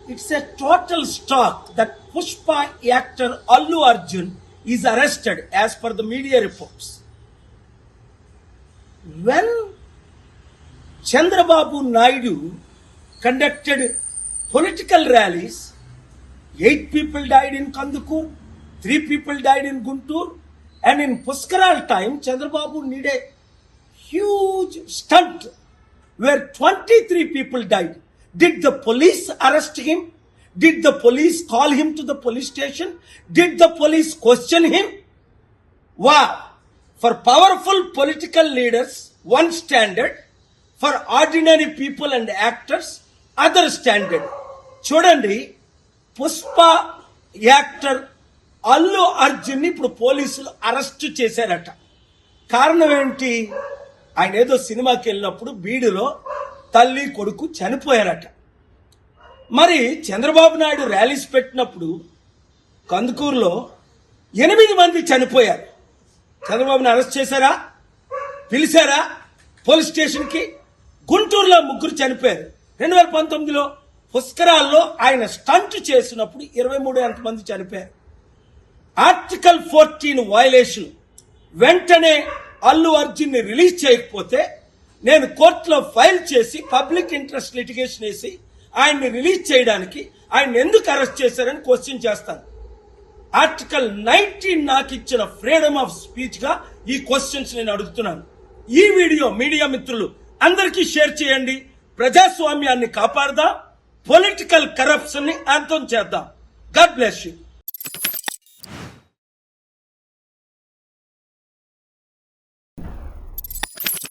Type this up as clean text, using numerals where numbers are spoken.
It's a total shock that Pushpa actor Allu Arjun is arrested as per the media reports. When Chandrababu Naidu conducted political rallies, 8 people died in Kandukur, 3 people died in Guntur, and in Puskaral time, Chandrababu needed a huge stunt where 23 people died. Did the police arrest him? Did the police call him to the police station? Did the police question him? Wow! For powerful political leaders, one standard. For ordinary people and actors, other standard. చూడండి, Pushpa actor Allu Arjun ని ఇప్పుడు పోలీసులు arrest చేశారట. కారణం ఏంటి? ఆయన ఏదో సినిమాకి వెళ్ళినప్పుడు బీడులో తల్లి కొడుకు చనిపోయారట. మరి చంద్రబాబు నాయుడు ర్యాలీస్ పెట్టినప్పుడు కందుకూరులో 8 మంది చనిపోయారు. చంద్రబాబుని అరెస్ట్ చేశారా? పిలిచారా పోలీస్ స్టేషన్కి? గుంటూరులో 3 చనిపోయారు. 2019లో పుష్కరాల్లో ఆయన స్టంట్ చేసినప్పుడు 23 మంది చనిపోయారు. Article 14 violation. వెంటనే అల్లు అర్జున్ ని రిలీజ్ చేయకపోతే నేను కోర్టులో ఫైల్ చేసి పబ్లిక్ ఇంట్రెస్ట్ లిటిగేషన్ వేసి ఆయన్ని రిలీజ్ చేయడానికి ఆయన ఎందుకు అరెస్ట్ చేశారని క్వశ్చన్ చేస్తాను. ఆర్టికల్ 19 నాకు ఇచ్చిన ఫ్రీడమ్ ఆఫ్ స్పీచ్ గా ఈ క్వశ్చన్స్ నేను అడుగుతున్నాను. ఈ వీడియో మీడియా మిత్రులు అందరికీ షేర్ చేయండి. ప్రజాస్వామ్యాన్ని కాపాడదాం, పొలిటికల్ కరప్షన్ ని అంతం చేద్దాం. God bless you.